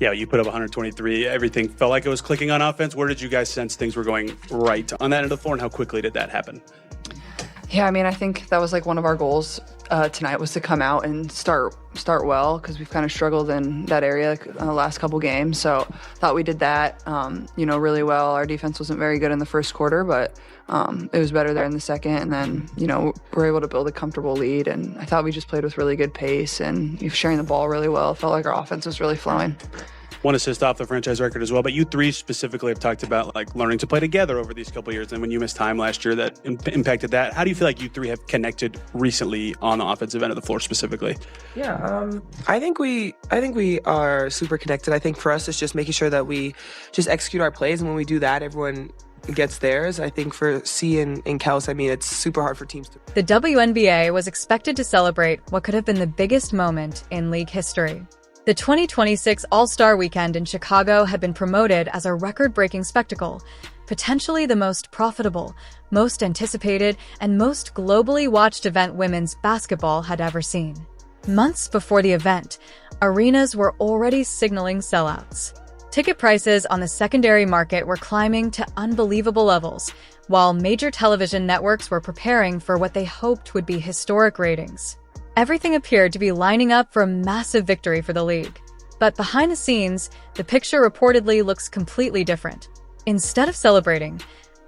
Yeah, you put up 123. Everything felt like it was clicking on offense. Where did you guys sense things were going right on that end of the floor, and how quickly did that happen? Yeah, I mean, I think that was like one of our goals tonight was to come out and start well, because we've kind of struggled in that area in the last couple games. So thought we did that, really well. Our defense wasn't very good in the first quarter, but it was better there in the second. And then, we're able to build a comfortable lead. And I thought we just played with really good pace and sharing the ball really well. It felt like our offense was really flowing. 1 assist off the franchise record as well, but you three specifically have talked about like learning to play together over these couple of years, and when you missed time last year that impacted that. How do you feel like you three have connected recently on the offensive end of the floor specifically? Yeah, I think we are super connected. I think for us it's just making sure that we just execute our plays, and when we do that, everyone gets theirs. I think for C and Kels, it's super hard for teams to. The WNBA was expected to celebrate what could have been the biggest moment in league history. The 2026 All-Star Weekend in Chicago had been promoted as a record-breaking spectacle, potentially the most profitable, most anticipated, and most globally watched event women's basketball had ever seen. Months before the event, arenas were already signaling sellouts. Ticket prices on the secondary market were climbing to unbelievable levels, while major television networks were preparing for what they hoped would be historic ratings. Everything appeared to be lining up for a massive victory for the league. But behind the scenes, the picture reportedly looks completely different. Instead of celebrating,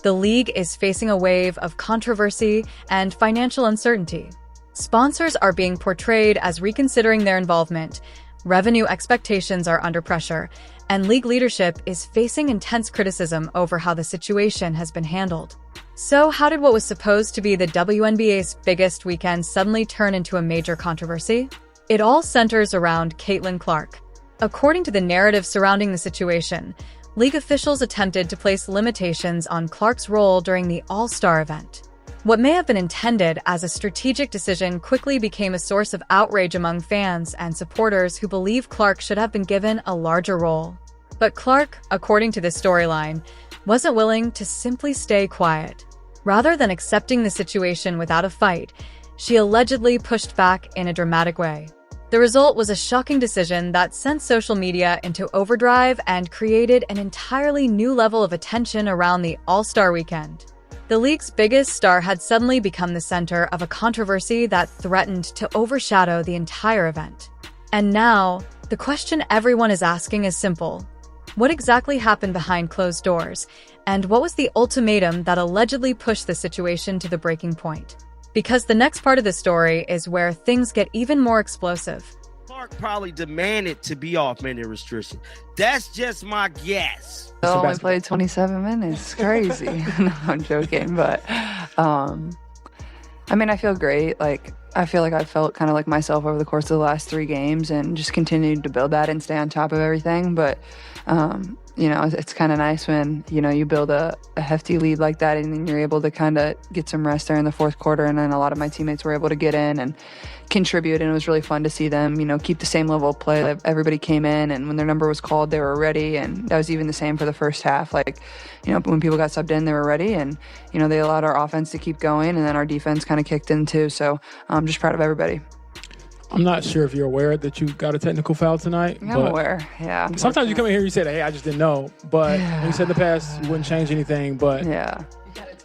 the league is facing a wave of controversy and financial uncertainty. Sponsors are being portrayed as reconsidering their involvement, revenue expectations are under pressure, and league leadership is facing intense criticism over how the situation has been handled. So how did what was supposed to be the WNBA's biggest weekend suddenly turn into a major controversy? It all centers around Caitlin Clark. According to the narrative surrounding the situation, league officials attempted to place limitations on Clark's role during the All-Star event. What may have been intended as a strategic decision quickly became a source of outrage among fans and supporters who believe Clark should have been given a larger role. But Clark, according to this storyline, wasn't willing to simply stay quiet. Rather than accepting the situation without a fight, she allegedly pushed back in a dramatic way. The result was a shocking decision that sent social media into overdrive and created an entirely new level of attention around the All-Star Weekend. The league's biggest star had suddenly become the center of a controversy that threatened to overshadow the entire event. And now, the question everyone is asking is simple. What exactly happened behind closed doors? And what was the ultimatum that allegedly pushed the situation to the breaking point? Because the next part of the story is where things get even more explosive. Clark probably demanded to be off minute restriction. That's just my guess. I only played 27 minutes. Crazy. No, I'm joking. But, I feel great. I feel like I felt kind of like myself over the course of the last 3 games and just continued to build that and stay on top of everything. But, it's kind of nice when, you build a hefty lead like that and then you're able to kind of get some rest there in the fourth quarter. And then a lot of my teammates were able to get in and contribute. And it was really fun to see them, keep the same level of play. That everybody came in and when their number was called, they were ready. And that was even the same for the first half. When people got subbed in, they were ready. And, they allowed our offense to keep going. And then our defense kind of kicked in too. So I'm just proud of everybody. I'm not sure if you're aware that you got a technical foul tonight. I'm aware, yeah. Sometimes you come in here and you say, hey, I just didn't know. But you said in the past you wouldn't change anything. But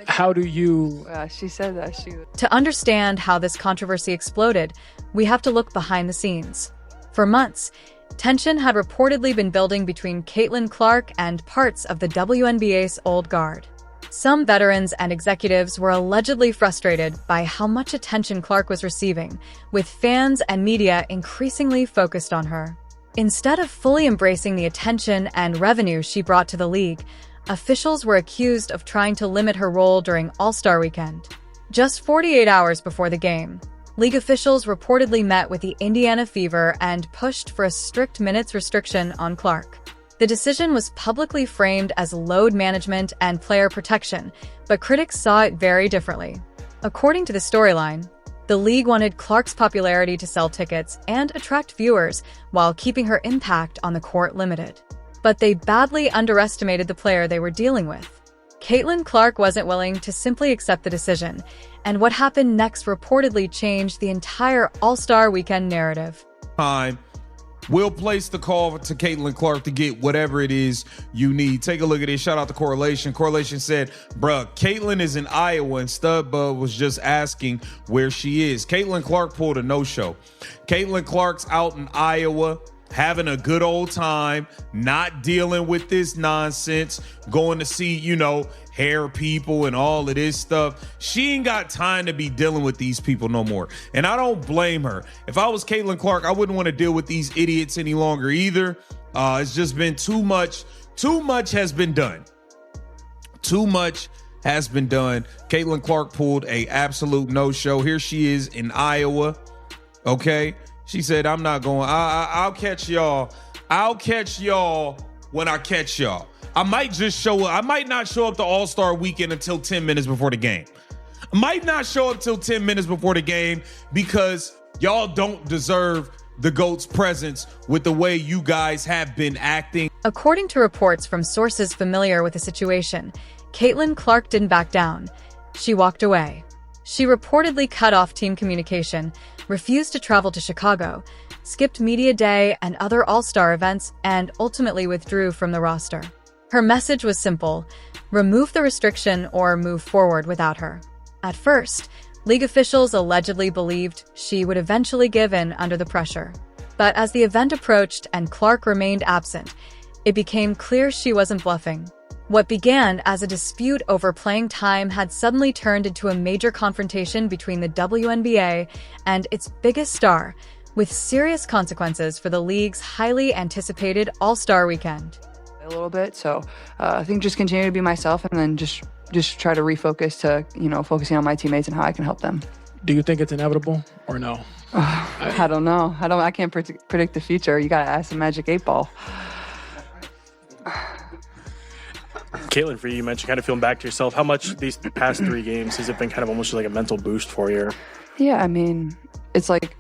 how do you... she said that she would. To understand how this controversy exploded, we have to look behind the scenes. For months, tension had reportedly been building between Caitlin Clark and parts of the WNBA's old guard. Some veterans and executives were allegedly frustrated by how much attention Clark was receiving, with fans and media increasingly focused on her. Instead of fully embracing the attention and revenue she brought to the league, officials were accused of trying to limit her role during All-Star Weekend. Just 48 hours before the game, league officials reportedly met with the Indiana Fever and pushed for a strict minutes restriction on Clark. The decision was publicly framed as load management and player protection, but critics saw it very differently. According to the storyline, the league wanted Clark's popularity to sell tickets and attract viewers while keeping her impact on the court limited. But they badly underestimated the player they were dealing with. Caitlin Clark wasn't willing to simply accept the decision, and what happened next reportedly changed the entire All-Star Weekend narrative. Time We'll place the call to Caitlin Clark to get whatever it is you need. Take a look at this. Shout out to Correlation. Correlation said, bruh, Caitlin is in Iowa and Studbug was just asking where she is. Caitlin Clark pulled a no-show. Caitlin Clark's out in Iowa, having a good old time, not dealing with this nonsense, going to see, hair people and all of this stuff. She ain't got time to be dealing with these people no more. And I don't blame her. If I was Caitlin Clark, I wouldn't want to deal with these idiots any longer either. It's just been too much. Too much has been done. Too much has been done. Caitlin Clark pulled a absolute no-show. Here she is in Iowa. Okay. She said, I'm not going. I'll catch y'all. I'll catch y'all when I catch y'all. I might just show up. I might not show up to All-Star Weekend until 10 minutes before the game. I might not show up till 10 minutes before the game because y'all don't deserve the GOAT's presence with the way you guys have been acting. According to reports from sources familiar with the situation, Caitlin Clark didn't back down. She walked away. She reportedly cut off team communication, refused to travel to Chicago, skipped media day and other all-star events, and ultimately withdrew from the roster. Her message was simple: remove the restriction or move forward without her. At first, league officials allegedly believed she would eventually give in under the pressure. But as the event approached and Clark remained absent, it became clear she wasn't bluffing. What began as a dispute over playing time had suddenly turned into a major confrontation between the WNBA and its biggest star, with serious consequences for the league's highly anticipated All-Star Weekend. A little bit, so I think just continue to be myself and then just try to refocus to, focusing on my teammates and how I can help them. Do you think it's inevitable or no? I don't know. I can't predict the future. You got to ask the Magic 8 Ball. Caitlin, for you mentioned kind of feeling back to yourself. How much these past 3 games has it been kind of almost like a mental boost for you? Yeah, it's like,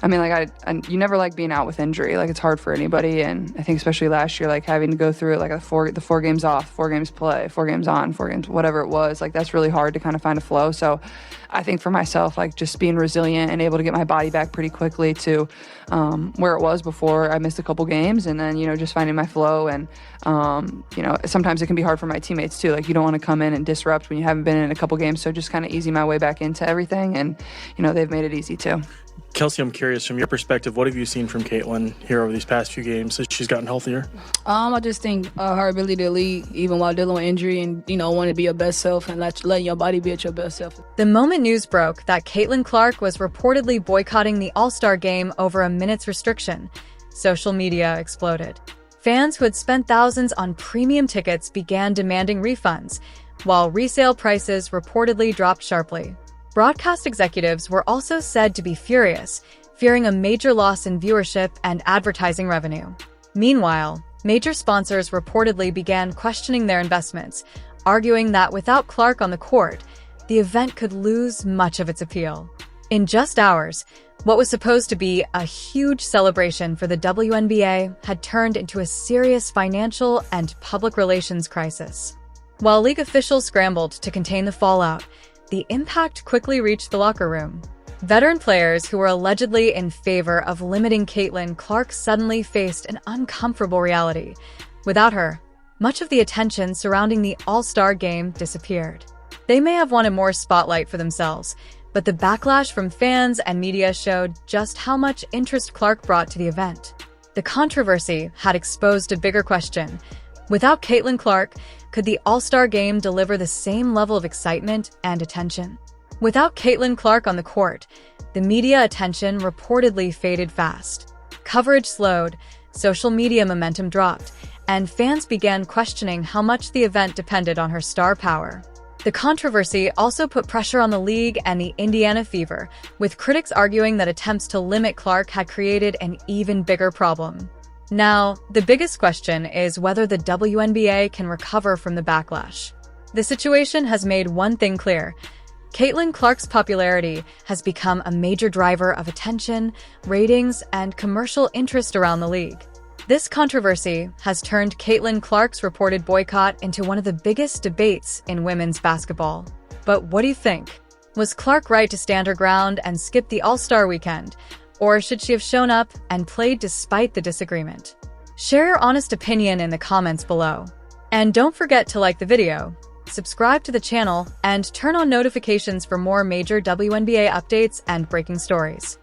you never like being out with injury. Like, it's hard for anybody, and I think especially last year, like having to go through it, like the four games off, 4 games play, 4 games on, 4 games, whatever it was. Like, that's really hard to kind of find a flow. So, I think for myself, like just being resilient and able to get my body back pretty quickly to where it was before I missed a couple games, and then just finding my flow. And sometimes it can be hard for my teammates too. Like, you don't want to come in and disrupt when you haven't been in a couple games. So just kind of easing my way back into everything, and they've made it easy too. Kelsey, I'm curious, from your perspective, what have you seen from Caitlin here over these past few games as she's gotten healthier? I just think her ability to lead, even while dealing with injury, and, wanting to be your best self and letting your body be at your best self. The moment news broke that Caitlin Clark was reportedly boycotting the All-Star game over a minute's restriction, social media exploded. Fans who had spent thousands on premium tickets began demanding refunds, while resale prices reportedly dropped sharply. Broadcast executives were also said to be furious, fearing a major loss in viewership and advertising revenue. Meanwhile, major sponsors reportedly began questioning their investments, arguing that without Clark on the court, the event could lose much of its appeal. In just hours, what was supposed to be a huge celebration for the WNBA had turned into a serious financial and public relations crisis. While league officials scrambled to contain the fallout, the impact quickly reached the locker room. Veteran players who were allegedly in favor of limiting Caitlin Clark suddenly faced an uncomfortable reality. Without her, much of the attention surrounding the All-Star game disappeared. They may have wanted more spotlight for themselves, but the backlash from fans and media showed just how much interest Clark brought to the event. The controversy had exposed a bigger question. Without Caitlin Clark, could the All-Star game deliver the same level of excitement and attention? Without Caitlin Clark on the court, the media attention reportedly faded fast. Coverage slowed, social media momentum dropped, and fans began questioning how much the event depended on her star power. The controversy also put pressure on the league and the Indiana Fever, with critics arguing that attempts to limit Clark had created an even bigger problem. Now, the biggest question is whether the WNBA can recover from the backlash. The situation has made one thing clear: Caitlin Clark's popularity has become a major driver of attention, ratings, and commercial interest around the league. This controversy has turned Caitlin Clark's reported boycott into one of the biggest debates in women's basketball. But what do you think? Was Clark right to stand her ground and skip the All-Star weekend? Or should she have shown up and played despite the disagreement? Share your honest opinion in the comments below. And don't forget to like the video, subscribe to the channel, and turn on notifications for more major WNBA updates and breaking stories.